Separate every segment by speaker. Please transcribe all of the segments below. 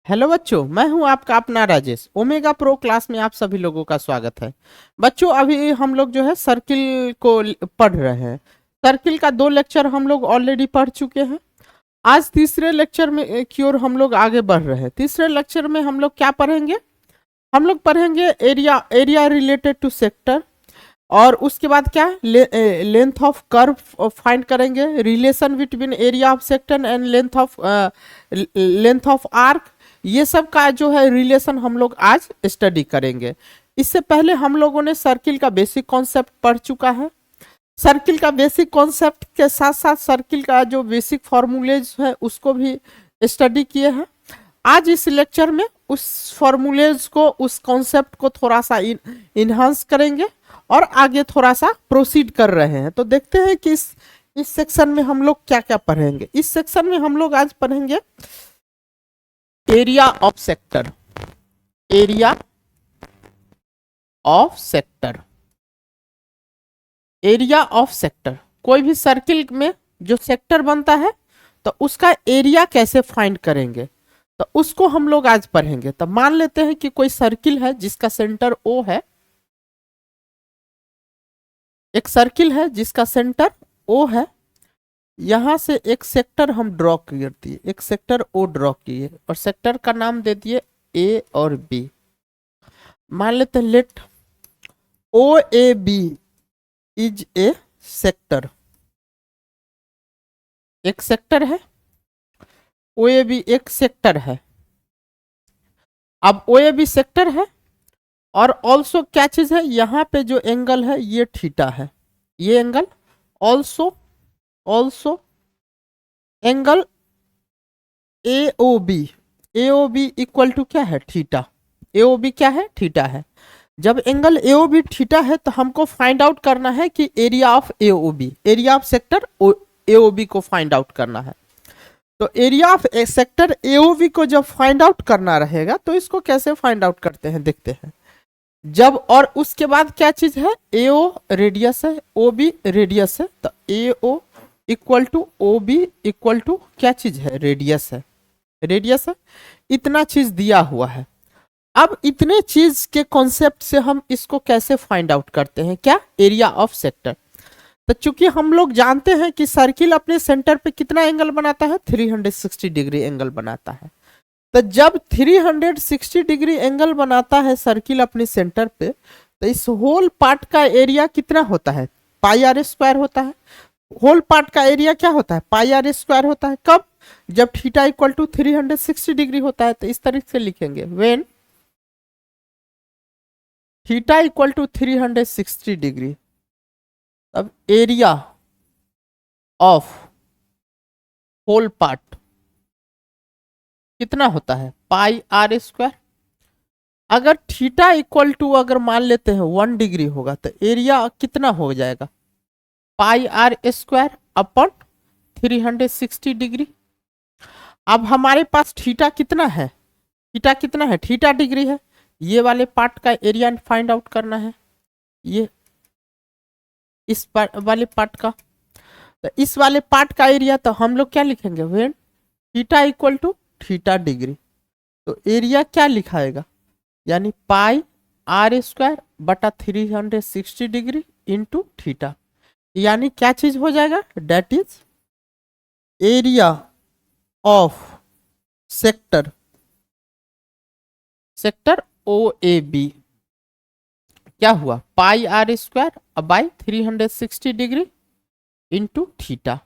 Speaker 1: Hello बच्चों, मैं हूं आपका अपना राजेश। ओमेगा प्रो क्लास में आप सभी लोगों का स्वागत है। बच्चों, अभी हम लोग जो है सर्किल को पढ़ रहे हैं। सर्किल का 2 लेक्चर हम लोग ऑलरेडी पढ़ चुके हैं। आज तीसरे लेक्चर में की ओर हम लोग आगे बढ़ रहे हैं। तीसरे लेक्चर में हम लोग क्या पढ़ेंगे? हम लोग पढ़ेंगे area area related to sector. और उसके बाद क्या, लेंथ ऑफ कर्व फाइंड करेंगे, relation between area of sector and length of arc. ये सब का जो है रिलेशन हम लोग आज स्टडी करेंगे। इससे पहले हम लोगों ने सर्किल का बेसिक कॉन्सेप्ट पढ़ चुका है। सर्किल का बेसिक कॉन्सेप्ट के साथ साथ सर्किल का जो बेसिक फॉर्मूलेज है उसको भी स्टडी किए हैं। आज इस लेक्चर में उस फॉर्मूलेज को, उस कॉन्सेप्ट को थोड़ा सा इन्हांस करेंगे और आगे थोड़ा सा प्रोसीड कर रहे हैं। तो देखते हैं कि इस सेक्शन में हम लोग क्या क्या पढ़ेंगे। इस सेक्शन में हम लोग आज पढ़ेंगे area of sector. Area of sector. Area of sector, कोई भी सर्किल में जो सेक्टर बनता है तो उसका एरिया कैसे फाइंड करेंगे, तो उसको हम लोग आज पढ़ेंगे। तो मान लेते हैं कि कोई सर्किल है जिसका सेंटर O है। एक सर्किल है जिसका सेंटर O है। यहां से एक सेक्टर हम ड्रॉ कर दिए, एक सेक्टर O ड्रॉ किए और सेक्टर का नाम दे दिए A और B। मान लेते हैं let OAB is a sector. एक सेक्टर है, OAB एक सेक्टर है। अब OAB सेक्टर है और ऑल्सो क्या चीज है, यहां पे जो एंगल है ये थीटा है। ये angle also angle AOB। AOB equal to क्या है, थीटा। AOB क्या है, थीटा है। जब एंगल AOB थीटा है तो हमको फाइंड आउट करना है कि area of AOB, area of sector AOB को फाइंड आउट करना है। तो एरिया ऑफ सेक्टर AOB को जब फाइंड आउट करना रहेगा तो इसको कैसे फाइंड आउट करते हैं देखते हैं। जब और उसके बाद क्या चीज है, AO रेडियस है, OB रेडियस है। तो AO equal to OB equal to क्या चीज है, रेडियस है। रेडियस है, इतना चीज दिया हुआ है। अब इतने चीज के कॉन्सेप्ट से हम इसको कैसे फाइंड आउट करते हैं, क्या, एरिया ऑफ सेक्टर। तो चूंकि हम लोग जानते हैं कि सर्किल अपने सेंटर पे कितना एंगल बनाता है, 360 डिग्री एंगल बनाता है। तो जब 360 डिग्री एंगल बनाता है सर्किल अपने सेंटर पे, तो इस होल पार्ट का एरिया कितना होता है, पाई आर स्क्वायर होता है। होल पार्ट का एरिया क्या होता है, पाई आर स्क्वायर होता है। कब, जब थीटा इक्वल टू 360 डिग्री होता है। तो इस तरीके से लिखेंगे, when theta equal to 360 degree, अब एरिया ऑफ होल पार्ट कितना होता है, पाई आर स्क्वायर। अगर थीटा इक्वल टू अगर मान लेते हैं 1 डिग्री होगा तो एरिया कितना हो जाएगा, pi r square upon 360 degree. अब हमारे पास थीटा कितना है, थीटा कितना है, थीटा डिग्री है। ये वाले पार्ट का एरिया फाइंड आउट करना है, ये इस वाले पार्ट का। तो इस वाले पार्ट का एरिया तो हम लोग क्या लिखेंगे, when theta equal to theta degree. तो एरिया क्या लिखाएगा, यानी पाई आर स्क्वायर बटा 360 डिग्री इंटू थीटा। यानी क्या चीज हो जाएगा, that is area of sector, sector OAB क्या हुआ, pi r square by 360 degree into theta.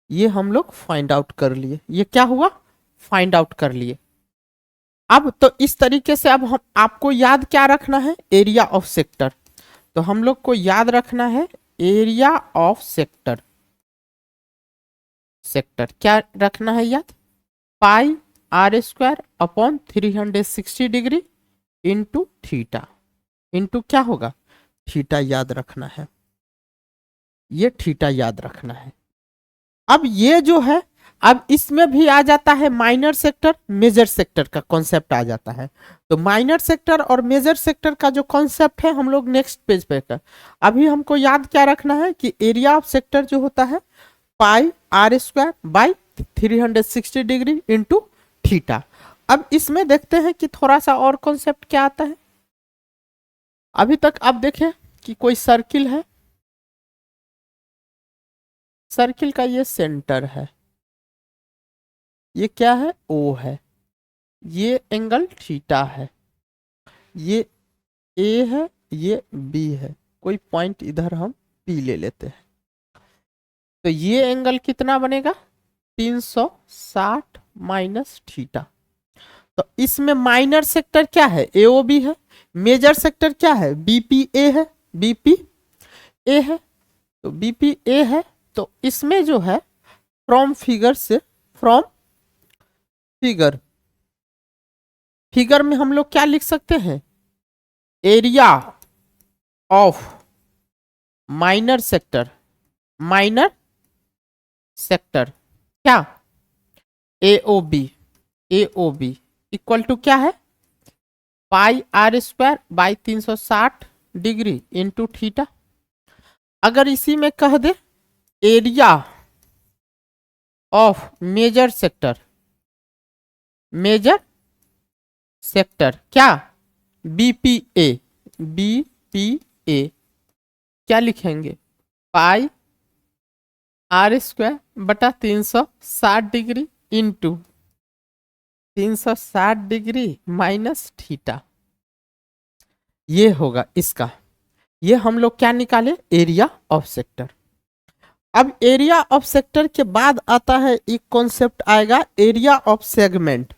Speaker 1: ये हम लोग फाइंड आउट कर लिए। ये क्या हुआ, फाइंड आउट कर लिए। अब तो इस तरीके से अब हम आपको याद क्या रखना है, एरिया ऑफ सेक्टर। तो हम लोग को याद रखना है एरिया ऑफ सेक्टर। सेक्टर क्या रखना है याद, pi r square upon 360 degree into theta. Into क्या होगा, थीटा याद रखना है। ये थीटा याद रखना है। अब ये जो है, अब इसमें भी आ जाता है माइनर सेक्टर, मेजर सेक्टर का कॉन्सेप्ट आ जाता है। तो माइनर सेक्टर और मेजर सेक्टर का जो कॉन्सेप्ट है हम लोग नेक्स्ट पेज पे कर। अभी हमको याद क्या रखना है कि एरिया ऑफ सेक्टर जो होता है pi r square by 360 degree into theta. अब इसमें देखते हैं कि थोड़ा सा और कॉन्सेप्ट क्या आता है। अभी तक आप देखें कि कोई सर्किल है, सर्किल का ये सेंटर है, ये क्या है, ओ है, ये एंगल थीटा है, ये ए है, ये बी है, कोई पॉइंट इधर हम पी ले लेते हैं। तो ये एंगल कितना बनेगा, 360 माइनस थीटा। तो इसमें माइनर सेक्टर क्या है, एओबी है, मेजर सेक्टर क्या है, बीपीए है, बीपीए है, तो बीपीए है। तो इसमें जो है फ्रॉम फिगर से, फ्रॉम फिगर, फिगर में हम लोग क्या लिख सकते हैं, area of minor sector, minor sector क्या, एओबी, एओबी इक्वल टू क्या है, pi r square by 360 degree into theta. अगर इसी में कह दे area of major sector, major sector क्या, बीपीए, बीपीए क्या लिखेंगे, पाई आर स्क्वायर बटा 360 degree into 360 degree minus theta, ये होगा इसका। ये हम लोग क्या निकाले, एरिया ऑफ सेक्टर। अब एरिया ऑफ सेक्टर के बाद आता है एक कॉन्सेप्ट आएगा, area of segment.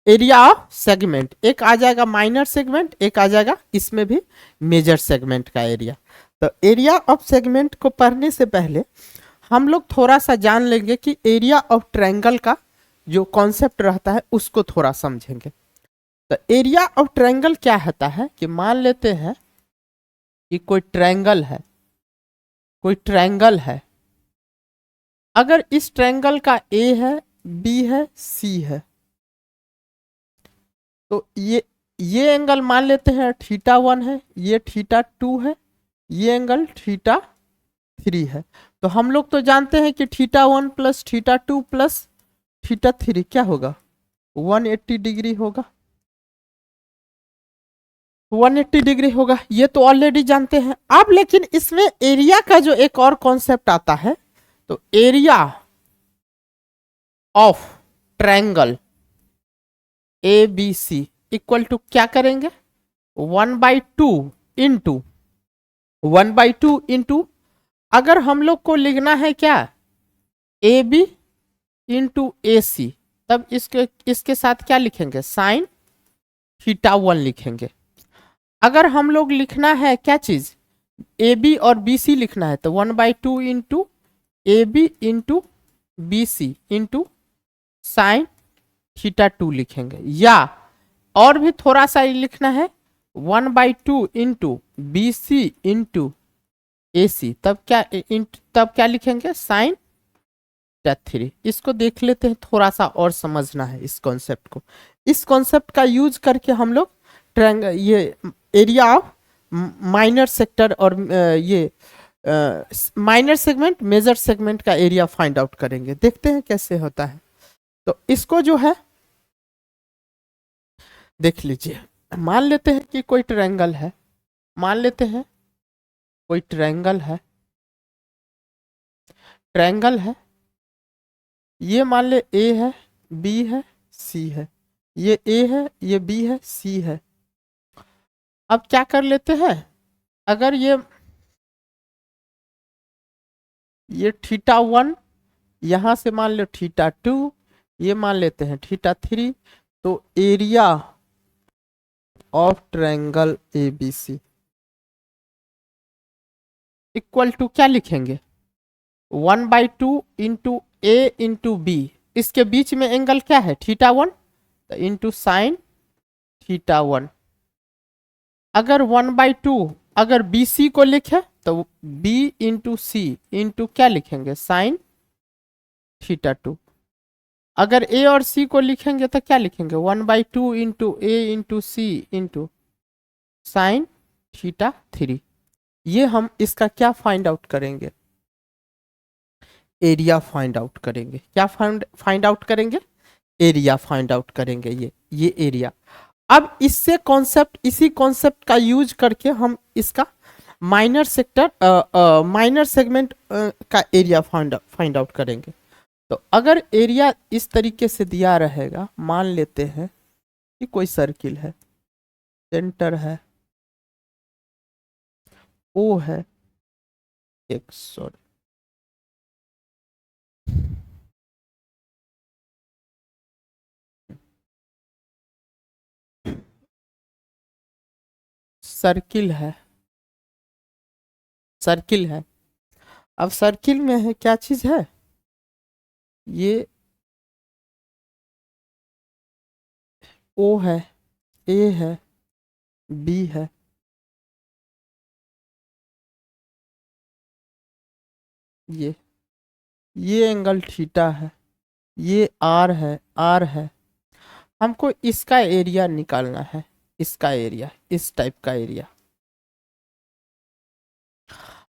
Speaker 1: Area of segment, एक आ जाएगा माइनर सेगमेंट, एक आ जाएगा इसमें भी मेजर सेगमेंट का एरिया। तो एरिया ऑफ सेगमेंट को पढ़ने से पहले हम लोग थोड़ा सा जान लेंगे कि एरिया ऑफ ट्रायंगल का जो कॉन्सेप्ट रहता है उसको थोड़ा समझेंगे। तो एरिया ऑफ ट्रायंगल क्या होता है कि मान लेते हैं कि कोई ट्रायंगल है, कोई ट्रायंगल है, अगर इस ट्रायंगल का ए है, बी है, सी है, तो ये एंगल मान लेते हैं θ1 है, ये θ2 है, ये एंगल θ3 है। तो हम लोग तो जानते हैं कि θ1 प्लस θ2 प्लस θ3 क्या होगा, 180 डिग्री होगा, 180 डिग्री होगा, ये तो ऑलरेडी जानते हैं। अब लेकिन इसमें एरिया का जो एक और कॉन्सेप्ट आता है, तो area of triangle A B C equal to क्या करेंगे, 1/2 इंटू 1/2 इंटू, अगर हम लोग को लिखना है क्या, ए बी इंटू ए सी, तब इसके साथ क्या लिखेंगे, साइन θ1 लिखेंगे। अगर हम लोग लिखना है क्या चीज, ए बी और बी सी लिखना है, तो 1/2 into A B into B C into sine θ2 लिखेंगे। या और भी थोड़ा सा लिखना है, 1/2 इंटू बी सी इंटू ए सी, तब क्या लिखेंगे, साइन θ3। इसको देख लेते हैं, थोड़ा सा और समझना है इस कॉन्सेप्ट को। इस कॉन्सेप्ट का यूज करके हम लोग ट्रायंगल, ये एरिया ऑफ माइनर सेक्टर और ये माइनर सेगमेंट, मेजर सेगमेंट का एरिया फाइंड आउट करेंगे। देखते हैं कैसे होता है। तो इसको जो है देख लीजिए, मान लेते हैं कि कोई ट्रायंगल है, मान लेते हैं कोई ट्रायंगल है, ट्रायंगल है, ये मान ले ए है, बी है, सी है, ये ए है, ये बी है, सी है। अब क्या कर लेते हैं, अगर ये θ1 यहां से मान लो θ2, ये मान लेते हैं θ3, तो area of triangle A B C equal to क्या लिखेंगे, 1/2 इंटू ए इंटू बी, इसके बीच में एंगल क्या है, θ1, तो इंटू साइन θ1। अगर 1/2 अगर बी सी को लिखे तो b इंटू सी इंटू क्या लिखेंगे, साइन θ2। अगर a और c को लिखेंगे तो क्या लिखेंगे, 1/2 इंटू ए इंटू सी इंटू साइन θ3। ये हम इसका क्या फाइंड आउट करेंगे, एरिया फाइंड आउट करेंगे। क्या फाइंड आउट करेंगे, एरिया फाइंड आउट करेंगे, ये एरिया। अब इससे कॉन्सेप्ट, इसी कॉन्सेप्ट का यूज करके हम इसका माइनर सेक्टर माइनर सेगमेंट का एरिया फाइंड आउट करेंगे। तो अगर एरिया इस तरीके से दिया रहेगा, मान लेते हैं कि कोई सर्किल है, सेंटर है, ओ है, एक सॉरी सर्किल है, सर्किल है। अब सर्किल में है क्या चीज है, ये ओ है, ए है, बी है, ये एंगल थीटा है, ये आर है, आर है। हमको इसका एरिया निकालना है, इसका एरिया, इस टाइप का एरिया।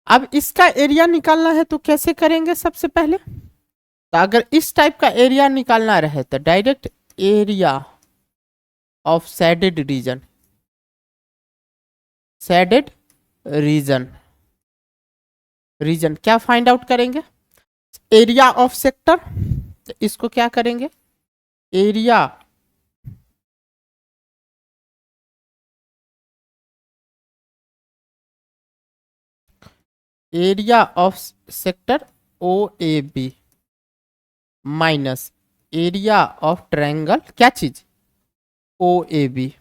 Speaker 1: अब इसका एरिया निकालना है तो कैसे करेंगे, सबसे पहले तो अगर इस टाइप का एरिया निकालना रहे तो direct area of shaded region, shaded region, region क्या फाइंड आउट करेंगे, एरिया ऑफ सेक्टर। तो इसको क्या करेंगे, area area of sector O A B minus area of triangle क्या चीज, ओ ए बी।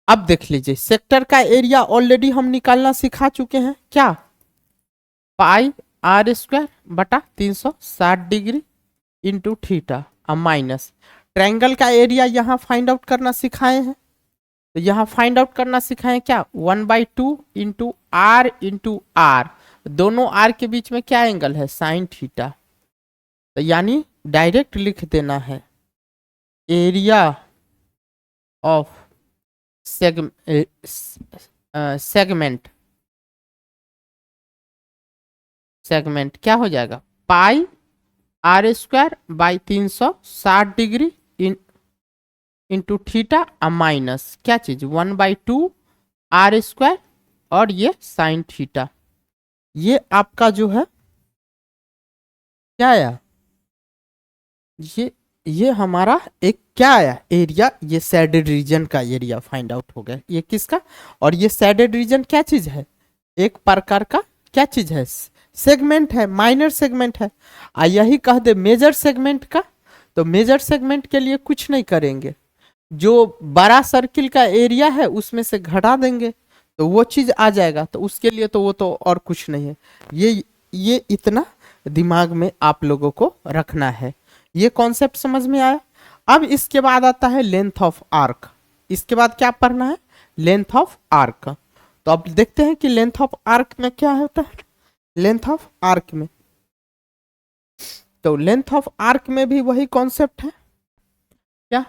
Speaker 1: अब देख लीजिए सेक्टर का एरिया ऑलरेडी हम निकालना सिखा चुके हैं, क्या, पाई आर स्क्वायर बटा 360 degree into theta minus triangle का एरिया यहाँ फाइंड आउट करना सिखाए हैं। तो यहाँ फाइंड आउट करना सिखाए क्या, 1/2 इंटू आर, दोनों आर के बीच में क्या एंगल है, साइन थीटा। तो यानी डायरेक्ट लिख देना है एरिया ऑफ सेगमेंट, सेगमेंट क्या हो जाएगा, pi r square by 360 degree into theta minus क्या चीज 1/2 आर स्क्वायर और ये साइन थीटा। ये आपका जो है क्या आया, ये हमारा एक क्या आया एरिया, ये शेडेड रीजन का एरिया फाइंड आउट हो गया। ये किसका, और ये शेडेड रीजन क्या चीज है, एक प्रकार का क्या चीज है, सेगमेंट है, माइनर सेगमेंट है। यही कह दे मेजर सेगमेंट का, तो मेजर सेगमेंट के लिए कुछ नहीं करेंगे, जो बड़ा सर्किल का एरिया है उसमें से घटा देंगे तो वो चीज आ जाएगा। तो उसके लिए तो वो तो और कुछ नहीं है, ये इतना दिमाग में आप लोगों को रखना है। ये कॉन्सेप्ट समझ में आया। अब इसके बाद आता है लेंथ ऑफ आर्क, इसके बाद क्या पढ़ना है, लेंथ ऑफ आर्क। तो अब देखते हैं कि लेंथ ऑफ आर्क में क्या होता है, लेंथ ऑफ आर्क में, तो लेंथ ऑफ आर्क में भी वही कॉन्सेप्ट है, क्या,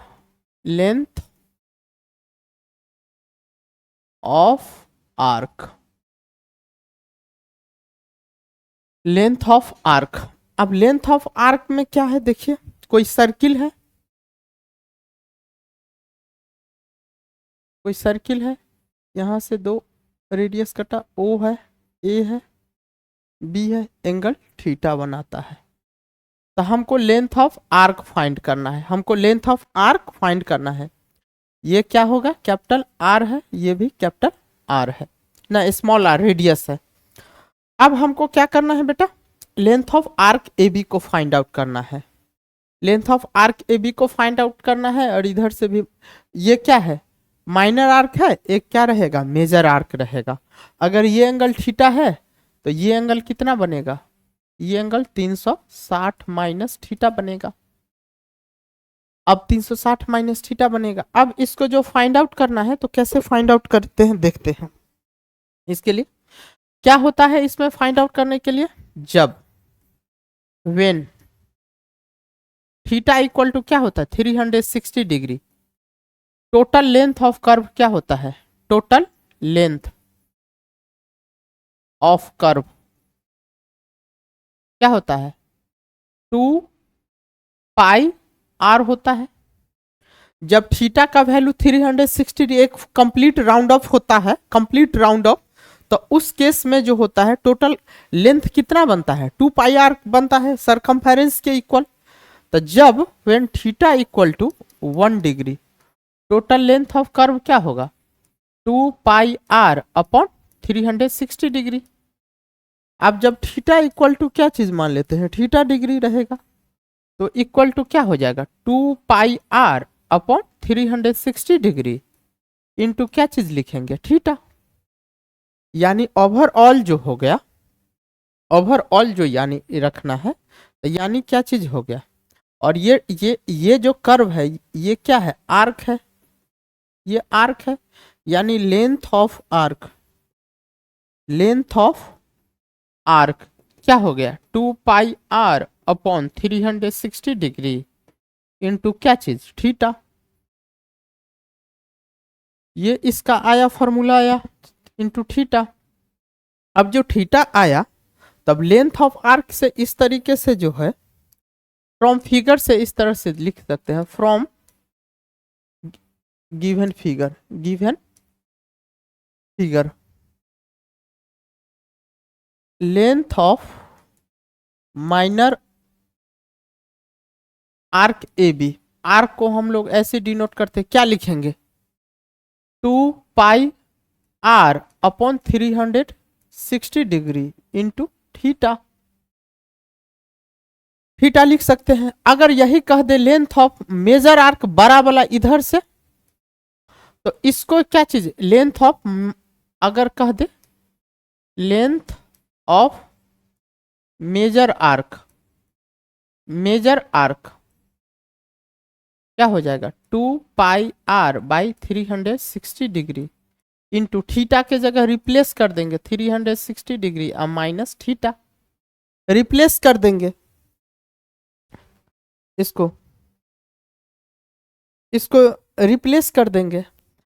Speaker 1: length of arc, length of arc. अब लेंथ ऑफ आर्क में क्या है, देखिए कोई सर्किल है, कोई सर्किल है, यहां से दो रेडियस कटा, ओ है, ए है, बी है, एंगल थीटा बनाता है। तो हमको लेंथ ऑफ आर्क फाइंड करना है, हमको लेंथ ऑफ आर्क फाइंड करना है। ये क्या होगा, कैपिटल आर है, ये भी कैपिटल आर है ना, स्मॉल आर रेडियस है। अब हमको क्या करना है बेटा, length of arc A B को फाइंड आउट करना है, length of arc A B को फाइंड आउट करना है। और इधर से भी ये क्या है, माइनर आर्क है, एक क्या रहेगा, मेजर आर्क रहेगा। अगर ये एंगल थीटा है तो ये एंगल कितना बनेगा, ये एंगल 360 माइनस थीटा बनेगा। अब 360 माइनस थीटा बनेगा। अब इसको जो फाइंड आउट करना है तो कैसे फाइंड आउट करते हैं देखते हैं। इसके लिए क्या होता है, इसमें फाइंड आउट करने के लिए, जब वेन थीटा इक्वल टू क्या होता है 360 degree, total length of curve क्या होता है, टोटल लेंथ ऑफ कर्व क्या होता है 2 पाई आर होता है। जब थीटा का वैल्यू 360 एक कंप्लीट राउंड ऑफ होता है, कंप्लीट राउंड ऑफ, तो उस केस में जो होता है टोटल लेंथ कितना बनता है, 2 पाई आर बनता है सरकमफेरेंस के इक्वल। तो जब when theta equal to 1 degree, total length of curve क्या होगा, 2 पाई आर अपॉन 360 डिग्री। अब जब थीटा इक्वल टू क्या चीज मान लेते हैं, थीटा डिग्री रहेगा, तो इक्वल टू क्या हो जाएगा, 2 pi r upon 360 degree into क्या चीज लिखेंगे, थीटा। यानी ओवरऑल जो हो गया, ओवरऑल जो यानी रखना है, तो यानी क्या चीज हो गया। और ये जो कर्व है ये क्या है, आर्क है, ये आर्क है। यानी length of arc, length of arc क्या हो गया, 2 pi r upon 360 degree into क्या चीज, थीटा। ये इसका आया फॉर्मूला आया इंटू थीटा। अब जो थीटा आया, तब लेंथ ऑफ आर्क से इस तरीके से जो है फ्रॉम फिगर से इस तरह से लिख सकते हैं, from given figure, given figure length of minor arc A B, arc को हम लोग ऐसे डिनोट करते हैं, क्या लिखेंगे, 2 pi r upon 360 degree into theta. Theta लिख सकते हैं। अगर यही कह दे लेंथ ऑफ मेजर आर्क बड़ा वाला इधर से, तो इसको क्या चीज, लेंथ ऑफ, अगर कह दे length of major arc, major arc क्या हो जाएगा, 2 pi r by 360 degree into theta के जगह रिप्लेस कर देंगे 360 डिग्री और माइनस थीटा, रिप्लेस कर देंगे इसको, इसको रिप्लेस कर देंगे,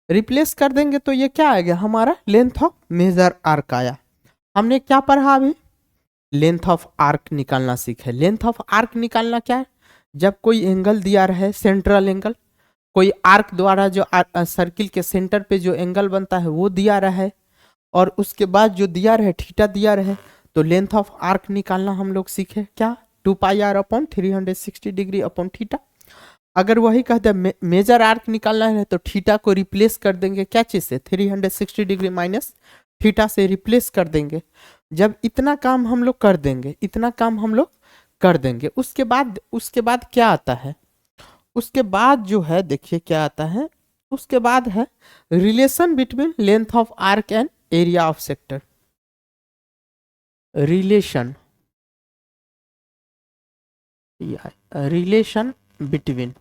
Speaker 1: रिप्लेस कर देंगे तो ये क्या आ गया हमारा, लेंथ ऑफ मेजर आर्क आया। हमने क्या पढ़ा अभी, लेंथ ऑफ आर्क निकालना सीखे। लेंथ ऑफ आर्क निकालना क्या है, जब कोई एंगल दिया रहे, सेंट्रल एंगल, कोई आर्क द्वारा जो सर्किल के सेंटर पे जो एंगल बनता है वो दिया रहा है, और उसके बाद जो दिया रहे थीटा दिया रहे, तो लेंथ ऑफ आर्क निकालना हम लोग सीखे क्या, 2 pi r upon 360 degree upon theta. अगर वही कहते हैं मेजर आर्क निकालना है तो थीटा को रिप्लेस कर देंगे क्या चीज से, 360 डिग्री माइनस थीटा से रिप्लेस कर देंगे। जब इतना काम हम लोग कर देंगे, इतना काम हम लोग कर देंगे, उसके बाद क्या आता है, उसके बाद जो है देखिए क्या आता है, उसके बाद है relation between length of arc and area of sector. Relation, relation between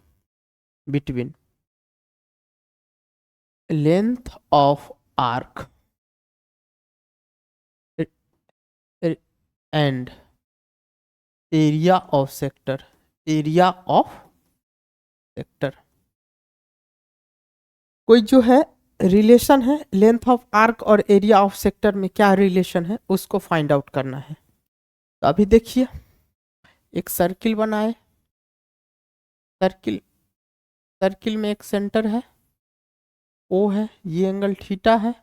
Speaker 1: length of arc and area of sector, area of sector. कोई जो है रिलेशन है लेंथ ऑफ आर्क और एरिया ऑफ सेक्टर में, क्या रिलेशन है उसको फाइंड आउट करना है। तो अभी देखिए एक सर्किल बनाए, सर्किल, सर्किल में एक सेंटर है ओ है, ये एंगल थीटा है,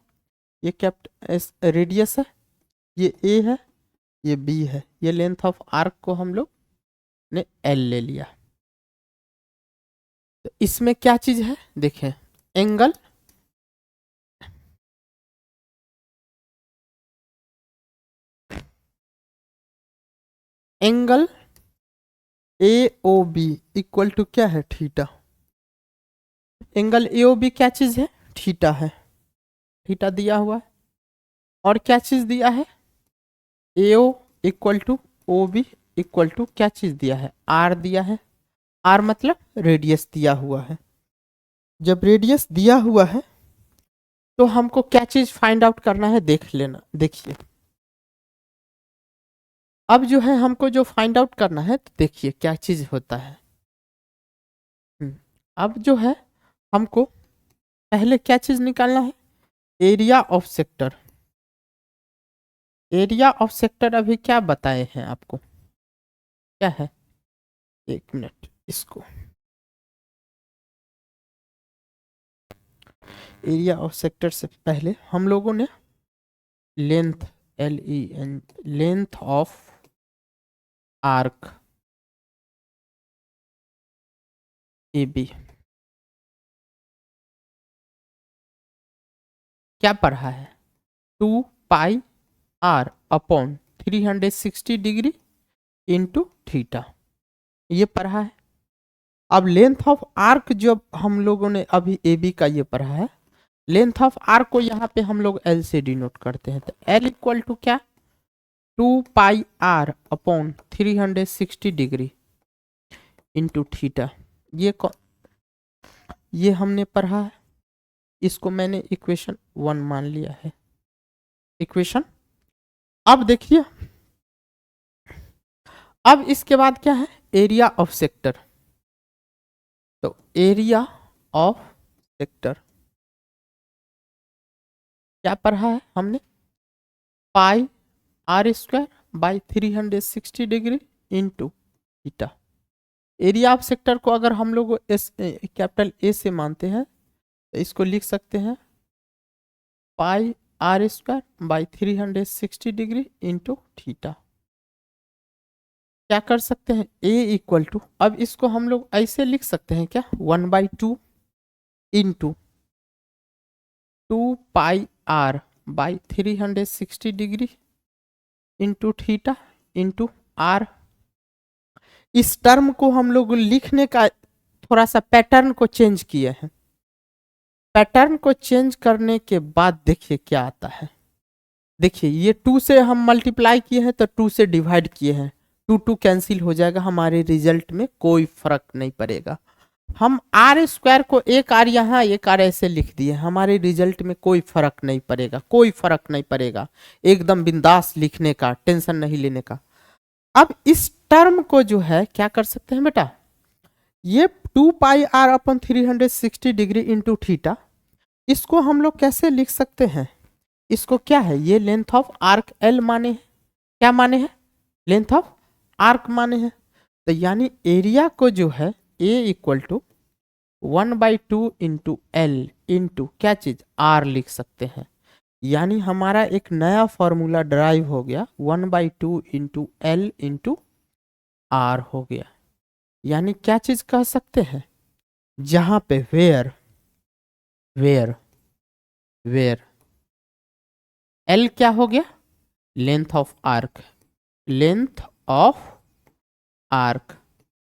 Speaker 1: ये रेडियस है, ये ए है, ये बी है, ये लेंथ ऑफ आर्क को हम लोग ने एल ले लिया। तो इसमें क्या चीज है देखें, angle angle A O B equal to क्या है, theta. Angle A O B क्या चीज है, थीटा है, थीटा दिया हुआ है। और क्या चीज दिया है, A O equal to O B equal to क्या चीज दिया है, आर दिया है। आर मतलब रेडियस दिया हुआ है। जब रेडियस दिया हुआ है तो हमको क्या चीज फाइंड आउट करना है, देख लेना। देखिए अब जो है हमको जो फाइंड आउट करना है, तो देखिए क्या चीज होता है। अब जो है हमको पहले क्या चीज निकालना है, area of sector. Area of sector अभी क्या बताए हैं आपको, क्या है, एक मिनट इसको एरिया ऑफ सेक्टर से पहले हम लोगों ने length, LEN, length of arc AB क्या पढ़ा है? 2πr upon 360 degree into theta, ये पढ़ा है। अब लेंथ ऑफ आर्क जो हम लोगों ने अभी AB का ये पढ़ा है, लेंथ ऑफ आर्क को यहाँ पे हम लोग L से डिनोट करते हैं, तो L इक्वल टू क्या? 2πr upon 360 degree into theta, ये हमने पढ़ा है। इसको मैंने इक्वेशन 1 मान लिया है। इक्वेशन, अब देखिए, अब इसके बाद क्या है? Area of sector. तो एरिया ऑफ सेक्टर क्या पढ़ा है हमने? Pi r square by 360 degree into theta. Area of sector को अगर हम लोग कैपिटल ए से मानते हैं तो इसको लिख सकते हैं pi r square by 360 degree into theta. क्या कर सकते हैं? ए इक्वल टू, अब इसको हम लोग ऐसे लिख सकते हैं क्या? 1/2 into 2πr/360 degree into theta into r. इस टर्म को हम लोग लिखने का थोड़ा सा पैटर्न को चेंज किए हैं। पैटर्न को चेंज करने के बाद देखिए क्या आता है। देखिए ये 2 से हम मल्टीप्लाई किए हैं तो 2 से डिवाइड किए हैं, 2 कैंसिल हो जाएगा, हमारे रिजल्ट में कोई फर्क नहीं पड़ेगा। हम आर स्क्वायर को एक आर यहाँ एक आर ऐसे लिख दिए, हमारे रिजल्ट में कोई फर्क नहीं पड़ेगा, कोई फर्क नहीं पड़ेगा। एकदम बिंदास लिखने का, टेंशन नहीं लेने का। अब इस टर्म को जो है क्या कर सकते हैं बेटा? ये 2πr/360 डिग्री इंटू थीटा, इसको हम लोग कैसे लिख सकते हैं? इसको क्या है? ये लेंथ ऑफ आर्क L माने हैं। क्या माने हैं? लेंथ ऑफ आर्क माने हैं। तो यानी एरिया को जो है A equal to 1/2 into L into क्या चीज? R लिख सकते हैं। यानी हमारा एक नया फॉर्मूला ड्राइव हो गया, 1/2 इंटू एल इंटू आर हो गया। यानी क्या चीज कह सकते हैं? जहां पे वेयर वेयर वेयर एल क्या हो गया? Length of arc. Length of arc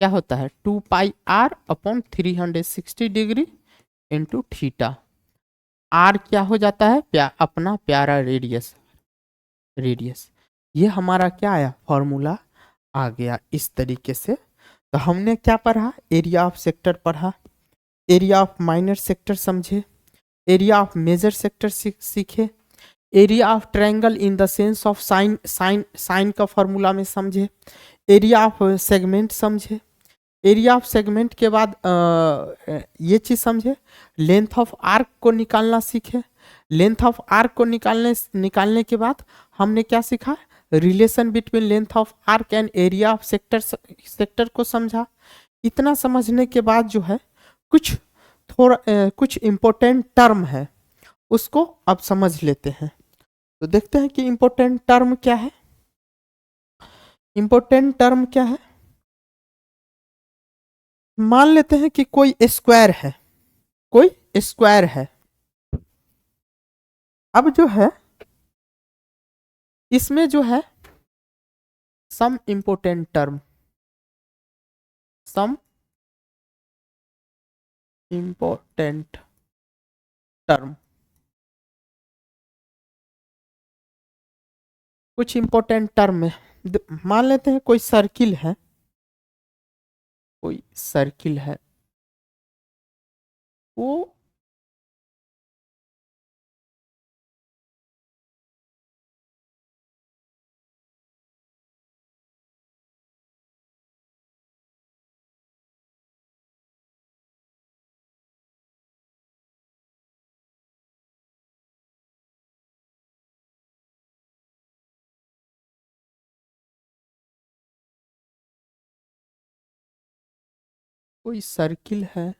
Speaker 1: क्या होता है? 2πr/360 degree into theta. Are क्या हो जाता है? अपना प्यारा रेडियस। रेडियस, ये हमारा क्या आया? फॉर्मूला आ गया इस तरीके से। तो हमने क्या पढ़ा? एरिया ऑफ सेक्टर पढ़ा, एरिया ऑफ माइनर सेक्टर समझे, एरिया ऑफ मेजर सेक्टर सीखे, area of triangle in the sense of sine sine sine का फॉर्मूला में समझे, एरिया ऑफ सेगमेंट समझे, एरिया ऑफ सेगमेंट के बाद ये चीज समझे, लेंथ ऑफ आर्क को निकालना सीखे। लेंथ ऑफ आर्क को निकालने के बाद हमने क्या सीखा? Relation between length of arc and area of sector को समझा। इतना समझने के बाद जो है कुछ इंपॉर्टेंट टर्म है, उसको अब समझ लेते हैं। तो देखते हैं कि इंपॉर्टेंट टर्म क्या है। इंपॉर्टेंट टर्म क्या है? मान लेते हैं कि कोई स्क्वायर है, कोई स्क्वायर है। अब जो है इसमें जो है some important term, some important term, कुछ इंपॉर्टेंट टर्म है। मान लेते हैं कोई सर्किल है, कोई सर्किल है, वो कोई सर्किल है,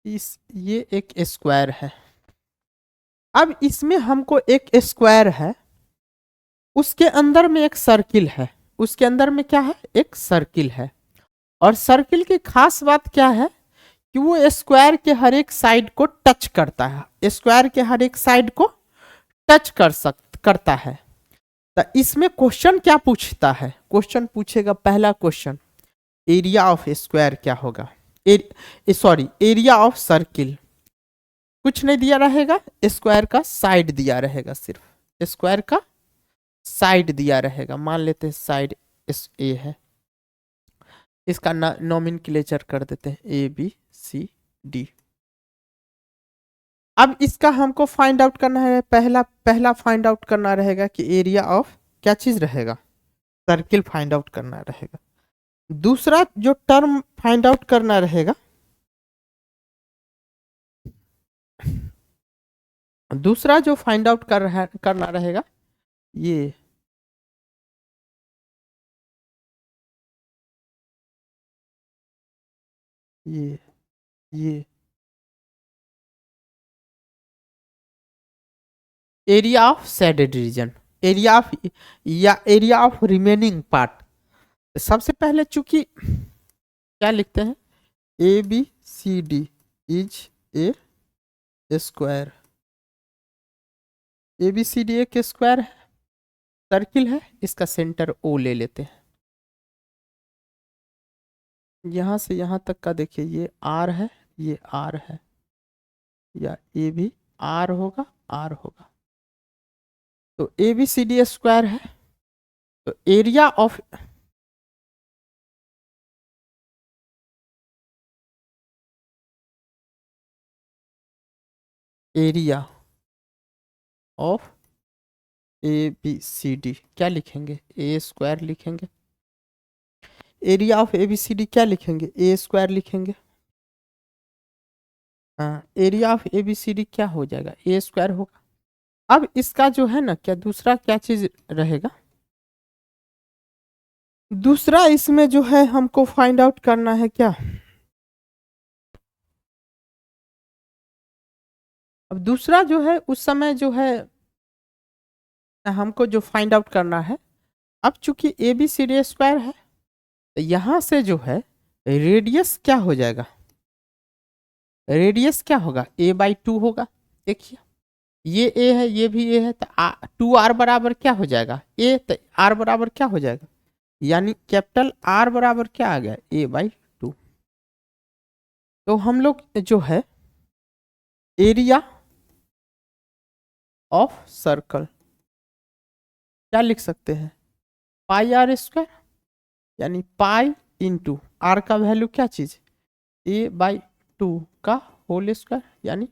Speaker 1: ये एक स्क्वायर है। अब इसमें हमको एक स्क्वायर है, उसके अंदर में एक सर्किल है, उसके अंदर में क्या है, एक सर्किल है। और सर्किल की खास बात क्या है कि वो स्क्वायर के हर एक साइड को टच करता है, स्क्वायर के हर एक साइड को टच करता है। तो इसमें क्वेश्चन क्या पूछता है, क्वेश्चन पूछेगा पहला क्वेश्चन, एरिया ऑफ स्क्वायर क्या होगा, सॉरी एरिया ऑफ सर्किल। कुछ नहीं दिया रहेगा, स्क्वायर का साइड दिया रहेगा, सिर्फ स्क्वायर का साइड दिया रहेगा। मान लेते हैं साइड इस ए है, इसका नोमेनक्लेचर कर देते हैं ए बी सी डी। अब इसका हमको फाइंड आउट करना है, पहला फाइंड आउट करना रहेगा कि एरिया ऑफ क्या चीज रहेगा, सर्किल फाइंड आउट करना रहेगा। दूसरा जो टर्म फाइंड आउट करना रहेगा, दूसरा जो फाइंड आउट करना रहेगा ये ये area of shaded region, area of या एरिया ऑफ रिमेनिंग पार्ट। सबसे पहले चूंकि क्या लिखते हैं, A B C D is a square, A B C D एक स्क्वायर है, सर्किल है, इसका सेंटर ओ ले लेते हैं। यहां से यहां तक का देखिए ये आर है, ये आर है, या ए भी आर होगा, आर होगा। तो A B C D square है, तो area of area of A B C D क्या लिखेंगे, ए स्क्वायर लिखेंगे। Area of A B C D क्या लिखेंगे, ए स्क्वायर लिखेंगे। हाँ, area of A B C D क्या हो जाएगा, ए स्क्वायर होगा। अब इसका जो है ना क्या दूसरा क्या चीज रहेगा, दूसरा इसमें जो है हमको फाइंड आउट करना है क्या, अब दूसरा जो है उस समय जो है हमको जो फाइंड आउट करना है, अब चूंकि A B C D square है तो यहां से जो है रेडियस क्या हो जाएगा, रेडियस क्या होगा, ए बाई टू होगा। देखिए ये ए है, ये भी ए है, तो टू आर बराबर क्या हो जाएगा, ए, तो आर बराबर क्या हो जाएगा, यानी कैपिटल आर बराबर क्या आ गया, ए बाई टू। तो हम लोग जो है एरिया ऑफ सर्कल क्या लिख सकते हैं, पाई आर स्क्वायर, यानी पाई इंटू आर का वैल्यू क्या चीज, ए बाई टू का होल स्क्वायर, यानी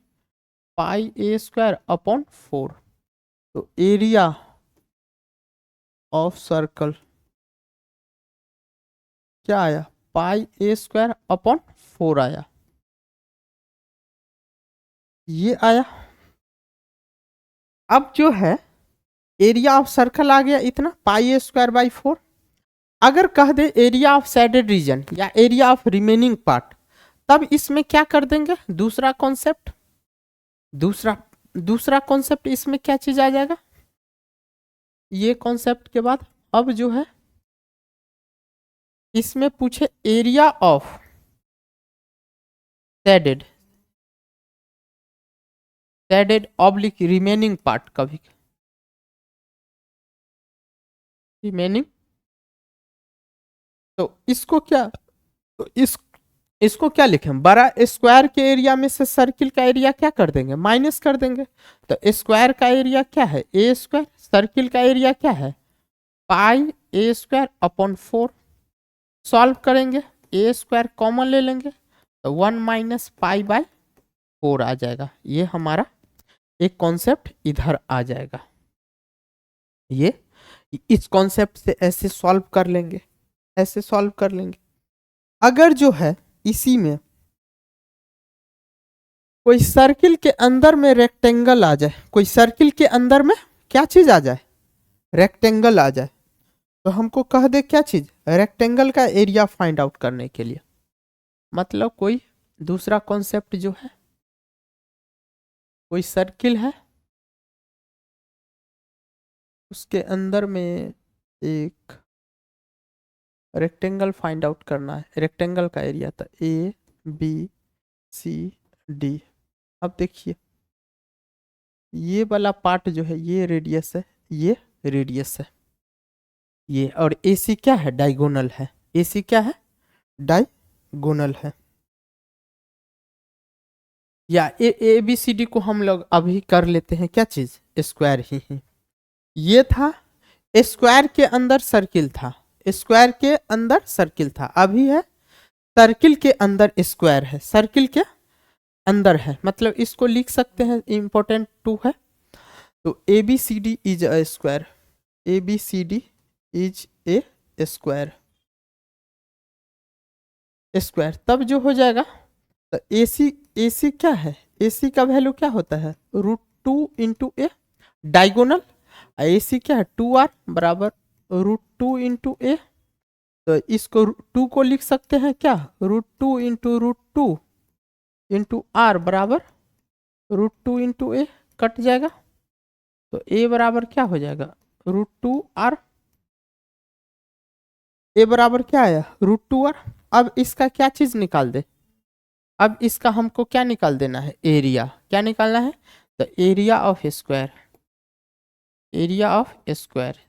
Speaker 1: पाई ए स्क्वायर अपॉन 4। तो एरिया ऑफ सर्कल क्या आया, पाई ए स्क्वायर अपॉन 4 आया, ये आया। अब जो है एरिया ऑफ सर्कल आ गया इतना, पाई ए स्क्वायर बाई 4। अगर कह दे एरिया ऑफ शेडेड रीजन या एरिया ऑफ रिमेनिंग पार्ट, तब इसमें क्या कर देंगे, दूसरा कॉन्सेप्ट, दूसरा कॉन्सेप्ट इसमें क्या चीज आ जाएगा, ये कॉन्सेप्ट के बाद अब जो है इसमें पूछे area of shaded oblique remaining part, कभी रिमेनिंग, तो इसको क्या, तो इसको क्या लिखें, बड़ा स्क्वायर के एरिया में से सर्किल का एरिया क्या कर देंगे, माइनस कर देंगे। तो स्क्वायर का एरिया क्या है, ए स्क्वायर, सर्किल का एरिया क्या है, पाई ए स्क्वायर अपॉन 4। सॉल्व करेंगे, ए स्क्वायर कॉमन ले लेंगे, तो 1 माइनस पाई बाई 4 आ जाएगा। ये हमारा एक कॉन्सेप्ट इधर आ जाएगा, ये इस कॉन्सेप्ट से ऐसे सॉल्व कर लेंगे, ऐसे सॉल्व कर लेंगे। अगर जो है इसी में कोई सर्किल के अंदर में रेक्टेंगल आ जाए, कोई सर्किल के अंदर में क्या चीज आ जाए, रेक्टेंगल आ जाए, तो हमको कह दे क्या चीज, रेक्टेंगल का एरिया फाइंड आउट करने के लिए, मतलब कोई दूसरा कॉन्सेप्ट जो है, कोई सर्किल है, उसके अंदर में एक रेक्टेंगल फाइंड आउट करना है। रेक्टेंगल का एरिया था ABCD। अब देखिए ये वाला पार्ट जो है ये रेडियस है, ये रेडियस है, ये, और AC क्या है, डायगोनल है। AC क्या है, डायगोनल है। या ABCD को हम लोग अभी कर लेते हैं क्या चीज, स्क्वायर ही है। ये था स्क्वायर के अंदर सर्किल था, स्क्वायर के अंदर सर्किल था, अभी है सर्किल के अंदर स्क्वायर है, सर्किल के अंदर है, मतलब इसको लिख सकते हैं, इंपॉर्टेंट टू है। तो ABCD is a square, ABCD is a square, square तब जो हो जाएगा, तो AC क्या है, AC का वैल्यू क्या होता है, √2 इंटू ए, डायगोनल। AC क्या है, 2R बराबर √2 इंटू ए। तो इसको 2 को लिख सकते हैं क्या, √2 इंटू √2 इंटू R बराबर √2 इंटू ए, कट जाएगा। तो A बराबर क्या हो जाएगा, √2R। A बराबर क्या आया, √2R। अब इसका क्या चीज निकाल दे, अब इसका हमको क्या निकाल देना है, एरिया। क्या निकालना है, तो area of square, area of square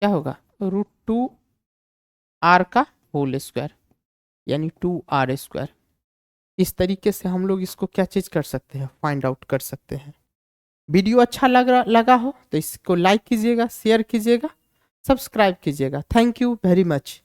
Speaker 1: क्या होगा, √2R का होल स्क्वायर, यानी 2R स्क्वायर। इस तरीके से हम लोग इसको क्या चीज कर सकते हैं, फाइंड आउट कर सकते हैं। वीडियो अच्छा लगा हो तो इसको लाइक कीजिएगा, शेयर कीजिएगा, सब्सक्राइब कीजिएगा। Thank you very much.